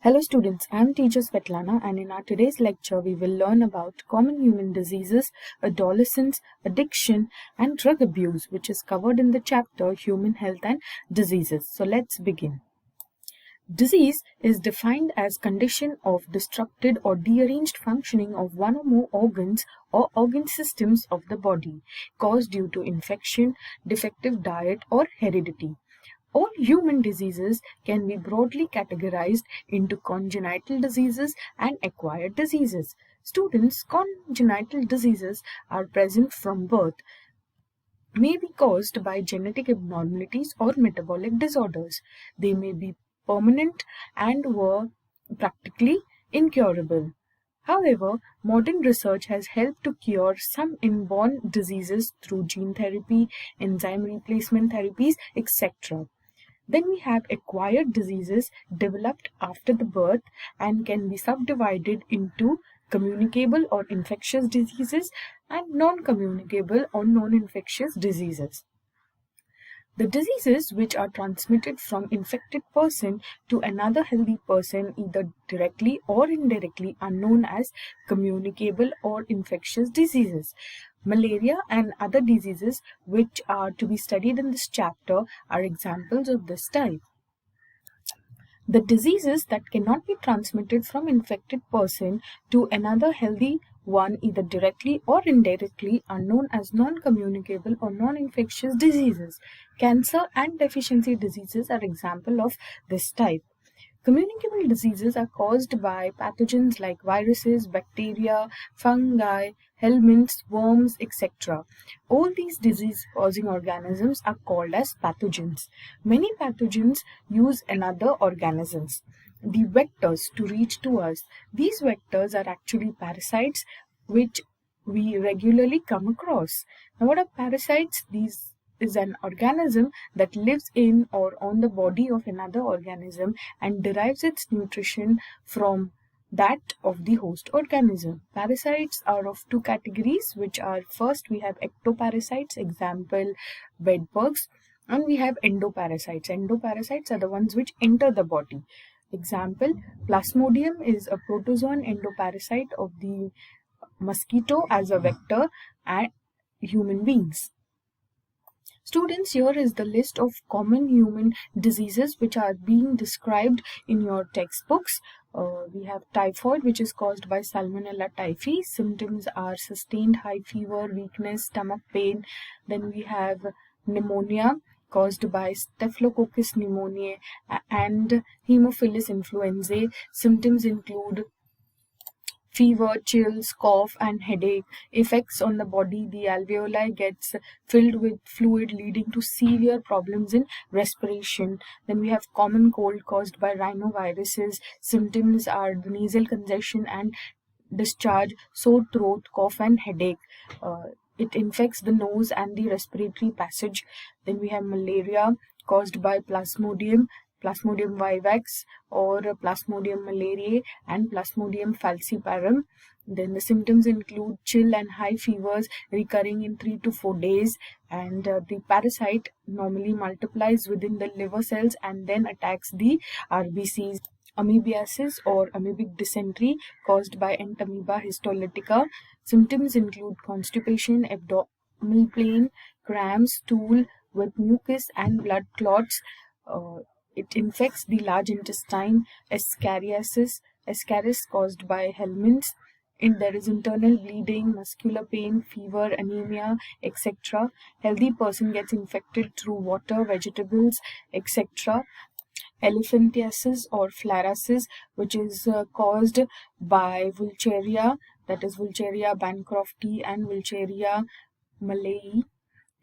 Hello students, I am teacher Svetlana and in our today's lecture we will learn about common human diseases, adolescence, addiction and drug abuse which is covered in the chapter Human Health and Diseases. So let's begin. Disease is defined as condition of disrupted or deranged functioning of one or more organs or organ systems of the body caused due to infection, defective diet or heredity. All human diseases can be broadly categorized into congenital diseases and acquired diseases. Students, congenital diseases are present from birth, may be caused by genetic abnormalities or metabolic disorders. They may be permanent and were practically incurable. However, modern research has helped to cure some inborn diseases through gene therapy, enzyme replacement therapies, etc. Then we have acquired diseases developed after the birth and can be subdivided into communicable or infectious diseases and non-communicable or non-infectious diseases. The diseases which are transmitted from infected person to another healthy person either directly or indirectly are known as communicable or infectious diseases. Malaria and other diseases which are to be studied in this chapter are examples of this type. The diseases that cannot be transmitted from infected person to another healthy one either directly or indirectly are known as non-communicable or non-infectious diseases. Cancer and deficiency diseases are example of this type. Communicable diseases are caused by pathogens like viruses, bacteria, fungi, helminths, worms, etc. All these disease-causing organisms are called as pathogens. Many pathogens use another organisms, the vectors, to reach to us. These vectors are actually parasites which we regularly come across. Now, what are parasites? These is an organism that lives in or on the body of another organism and derives its nutrition from that of the host organism. Parasites are of two categories, which are, first we have ectoparasites, example bedbugs, and we have endoparasites. Endoparasites are the ones which enter the body. Example, Plasmodium is a protozoan endoparasite of the mosquito as a vector and human beings. Students, here is the list of common human diseases which are being described in your textbooks. We have typhoid, which is caused by Salmonella typhi. Symptoms are sustained high fever, weakness, stomach pain. Then we have pneumonia caused by Staphylococcus pneumoniae and Haemophilus influenzae. Symptoms include fever, chills, cough and headache. Effects on the body: the alveoli gets filled with fluid leading to severe problems in respiration. Then we have common cold caused by rhinoviruses. Symptoms are the nasal congestion and discharge, sore throat, cough and headache. It infects the nose and the respiratory passage. Then we have malaria caused by Plasmodium vivax or Plasmodium malariae and Plasmodium falciparum. Then the symptoms include chill and high fevers recurring in 3 to 4 days, and the parasite normally multiplies within the liver cells and then attacks the RBCs. Amoebiasis or amoebic dysentery caused by Entamoeba histolytica. Symptoms include constipation, abdominal pain, cramps, stool with mucus and blood clots. It infects the large intestine. Ascariasis caused by helminths. There is internal bleeding, muscular pain, fever, anemia, etc. Healthy person gets infected through water, vegetables, etc. Elephantiasis or filariasis, which is caused by Wuchereria, that is Wuchereria bancrofti and Wuchereria malayi.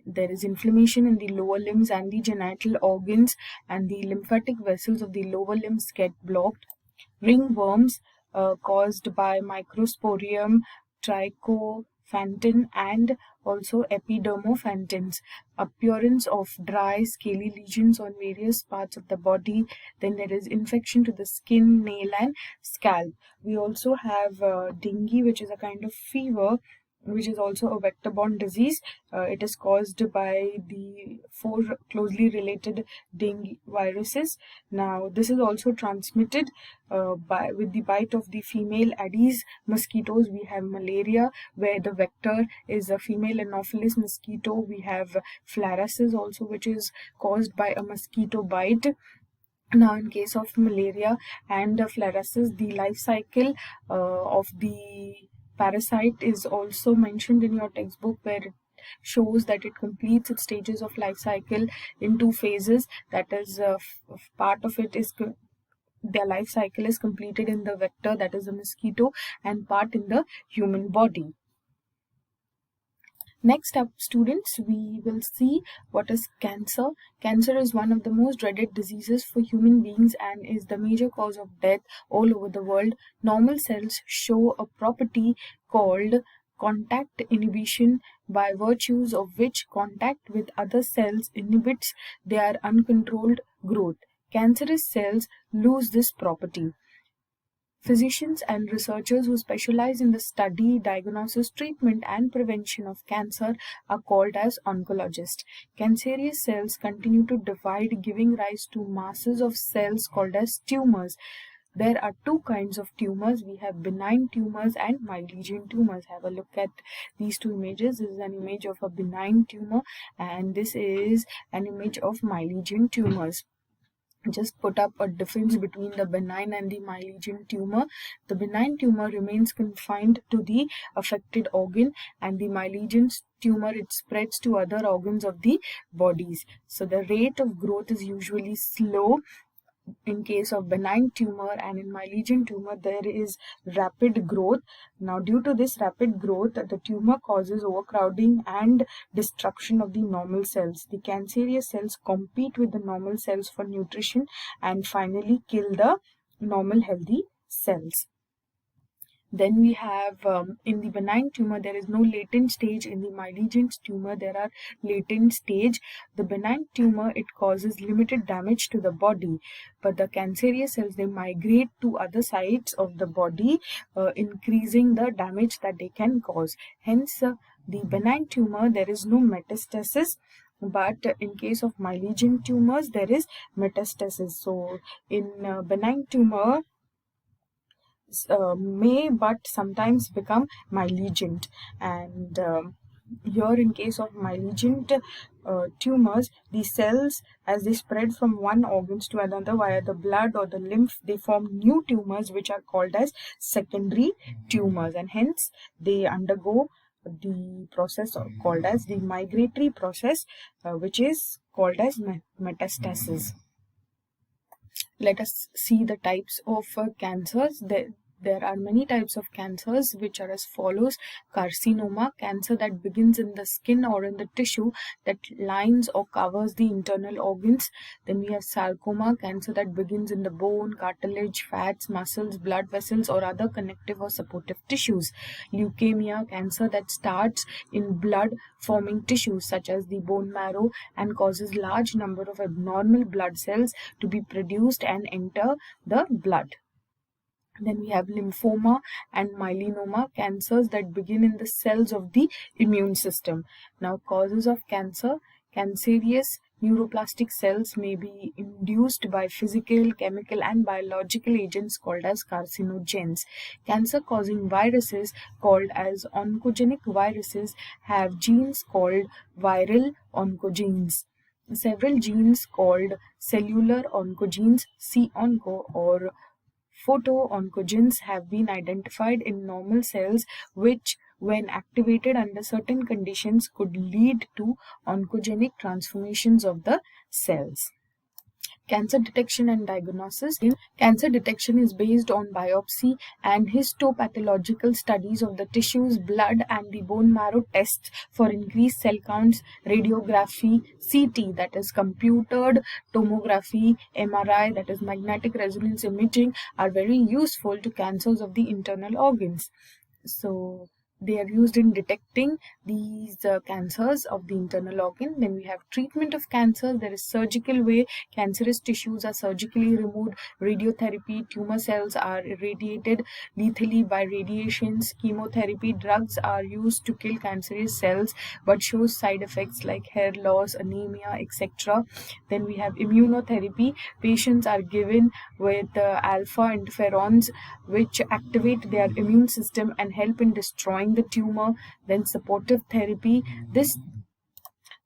There is inflammation in the lower limbs and the genital organs, and the lymphatic vessels of the lower limbs get blocked. Ringworms caused by Microsporium trichophantin and also Epidermophantins. Appearance of dry, scaly lesions on various parts of the body. Then there is infection to the skin, nail and scalp. We also have dengue, which is a kind of fever which is also a vector-borne disease. It is caused by the 4 closely related dengue viruses. Now, this is also transmitted with the bite of the female Aedes mosquitoes. We have malaria, where the vector is a female Anopheles mosquito. We have filariasis also, which is caused by a mosquito bite. Now, in case of malaria and filariasis, the life cycle of the parasite is also mentioned in your textbook, where it shows that it completes its stages of life cycle in 2 phases. That is, part of it is their life cycle is completed in the vector, that is the mosquito, and part in the human body. Next up, students, we will see what is cancer. Cancer is one of the most dreaded diseases for human beings and is the major cause of death all over the world. Normal cells show a property called contact inhibition, by virtues of which contact with other cells inhibits their uncontrolled growth. Cancerous cells lose this property. Physicians and researchers who specialize in the study, diagnosis, treatment, and prevention of cancer are called as oncologists. Cancerous cells continue to divide, giving rise to masses of cells called as tumors. There are 2 kinds of tumors. We have benign tumors and malignant tumors. Have a look at these 2 images. This is an image of a benign tumor, and this is an image of malignant tumors. Just put up a difference between the benign and the malignant tumor. The benign tumor remains confined to the affected organ, and the malignant tumor, it spreads to other organs of the bodies. So the rate of growth is usually slow in case of benign tumor, and in malignant tumor there is rapid growth. Now, due to this rapid growth, the tumor causes overcrowding and destruction of the normal cells. The cancerous cells compete with the normal cells for nutrition and finally kill the normal healthy cells. Then we have in the benign tumor there is no latent stage. In the malignant tumor there are latent stage. The benign tumor, it causes limited damage to the body, but the cancerous cells, they migrate to other sites of the body, increasing the damage that they can cause. Hence, the benign tumor, there is no metastasis, but in case of malignant tumors there is metastasis. So in benign tumor may but sometimes become malignant, and here in case of malignant tumors, the cells, as they spread from one organs to another via the blood or the lymph, they form new tumors which are called as secondary tumors, and hence they undergo the process called as the migratory process, which is called as metastasis. Let us see the types of cancers. There are many types of cancers which are as follows. Carcinoma, cancer that begins in the skin or in the tissue that lines or covers the internal organs. Then we have sarcoma, cancer that begins in the bone, cartilage, fats, muscles, blood vessels, or other connective or supportive tissues. Leukemia, cancer that starts in blood forming tissues such as the bone marrow and causes large number of abnormal blood cells to be produced and enter the blood. Then we have lymphoma and melanoma, cancers that begin in the cells of the immune system. Now, causes of cancer: cancerous neuroplastic cells may be induced by physical, chemical, and biological agents called as carcinogens. Cancer-causing viruses called as oncogenic viruses have genes called viral oncogenes. Several genes called cellular oncogenes, C-onco, or photo-oncogenes have been identified in normal cells, which, when activated under certain conditions, could lead to oncogenic transformations of the cells. Cancer detection and diagnosis. Cancer detection is based on biopsy and histopathological studies of the tissues, blood, and the bone marrow. Tests for increased cell counts, radiography, CT, that is computed tomography, MRI, that is magnetic resonance imaging, are very useful to cancers of the internal organs. So They are used in detecting these cancers of the internal organ. Then we have treatment of cancer. There is surgical way. Cancerous tissues are surgically removed. Radiotherapy. Tumor cells are irradiated lethally by radiations. Chemotherapy. Drugs are used to kill cancerous cells but shows side effects like hair loss, anemia, etc. Then we have immunotherapy. Patients are given with alpha interferons which activate their immune system and help in destroying the tumor. Then supportive therapy. This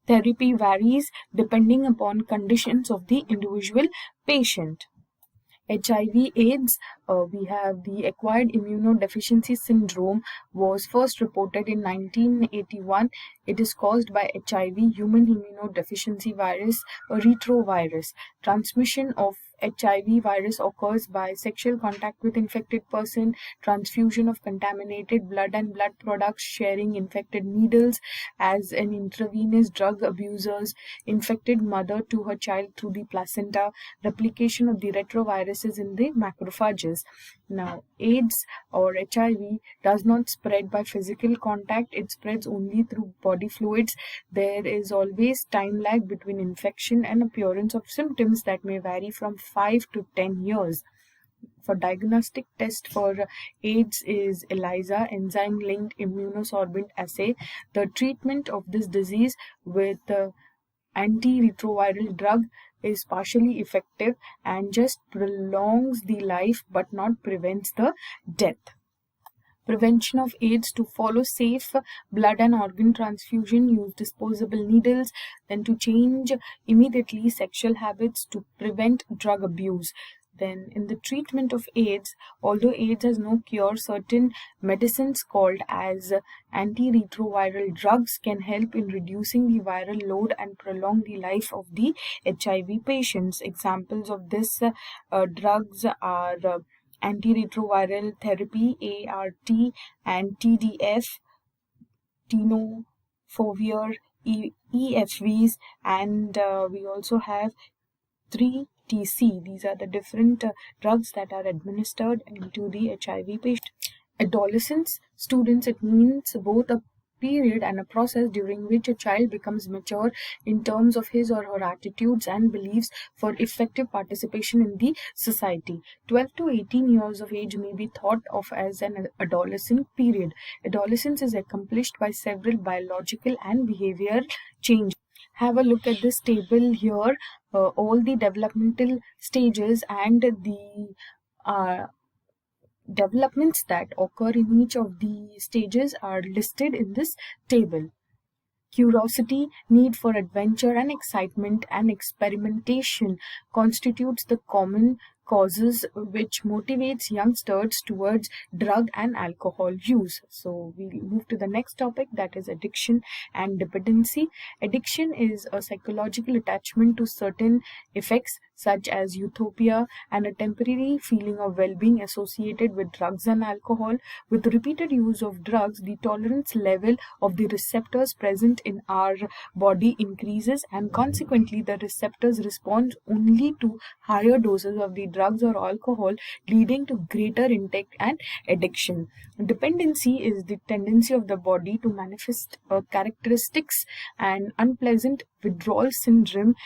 therapy varies depending upon conditions of the individual patient. HIV AIDS, we have the acquired immunodeficiency syndrome was first reported in 1981. It is caused by HIV, human immunodeficiency virus, a retrovirus. Transmission of HIV virus occurs by sexual contact with infected person, transfusion of contaminated blood and blood products, sharing infected needles as an intravenous drug abusers, infected mother to her child through the placenta, replication of the retroviruses in the macrophages. Now, AIDS or HIV does not spread by physical contact, it spreads only through body fluids. There is always time lag between infection and appearance of symptoms that may vary from 5 to 10 years. For diagnostic test for AIDS is ELISA, enzyme-linked immunosorbent assay. The treatment of this disease with antiretroviral drug is partially effective and just prolongs the life but not prevents the death. Prevention of AIDS: to follow safe blood and organ transfusion, use disposable needles, then to change immediately sexual habits to prevent drug abuse. Then in the treatment of AIDS, although AIDS has no cure, certain medicines called as antiretroviral drugs can help in reducing the viral load and prolong the life of the HIV patients. Examples of this drugs are antiretroviral therapy, ART, and TDF, tenofovir, EFVs, and we also have 3TC. These are the different drugs that are administered into the HIV patient. Adolescents, students, it means both a period and a process during which a child becomes mature in terms of his or her attitudes and beliefs for effective participation in the society. 12 to 18 years of age may be thought of as an adolescent period. Adolescence is accomplished by several biological and behavioral changes. Have a look at this table here. All the developmental stages and the developments that occur in each of the stages are listed in this table. Curiosity, need for adventure and excitement and experimentation constitutes the common causes which motivates youngsters towards drug and alcohol use. So we move to the next topic, that is addiction and dependency. Addiction is a psychological attachment to certain effects such as utopia and a temporary feeling of well-being associated with drugs and alcohol. With repeated use of drugs, the tolerance level of the receptors present in our body increases, and consequently the receptors respond only to higher doses of the drugs or alcohol, leading to greater intake and addiction. Dependency is the tendency of the body to manifest characteristics and unpleasant withdrawal syndrome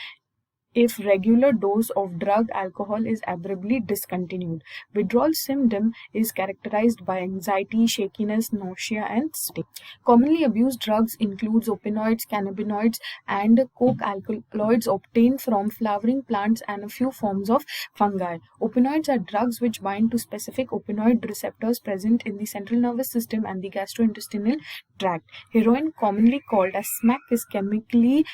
if regular dose of drug alcohol is abruptly discontinued. Withdrawal symptom is characterized by anxiety, shakiness, nausea, and state. Commonly abused drugs includes opioids, cannabinoids, and coke alkaloids obtained from flowering plants and a few forms of fungi. Opioids are drugs which bind to specific opioid receptors present in the central nervous system and the gastrointestinal tract. Heroin, commonly called as smack, is chemically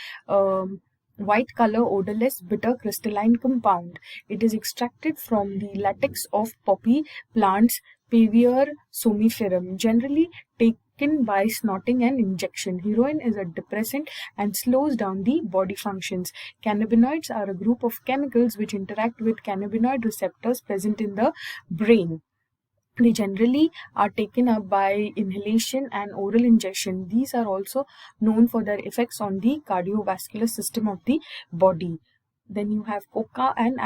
white color, odorless, bitter crystalline compound. It is extracted from the latex of poppy plants, Pavier somniferum, generally taken by snorting and injection. Heroin is a depressant and slows down the body functions. Cannabinoids are a group of chemicals which interact with cannabinoid receptors present in the brain. They generally are taken up by inhalation and oral ingestion. These are also known for their effects on the cardiovascular system of the body. Then you have coca and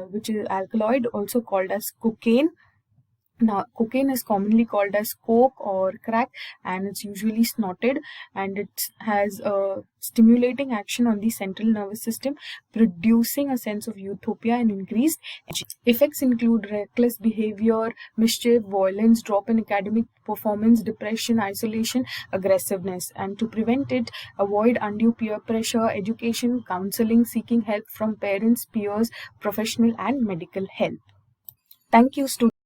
which is alkaloid, also called as cocaine. Now, cocaine is commonly called as coke or crack, and it's usually snorted, and it has a stimulating action on the central nervous system, producing a sense of utopia and increased energy. Effects include reckless behavior, mischief, violence, drop in academic performance, depression, isolation, aggressiveness. And to prevent it, avoid undue peer pressure, education, counseling, seeking help from parents, peers, professional, and medical help. Thank you, students.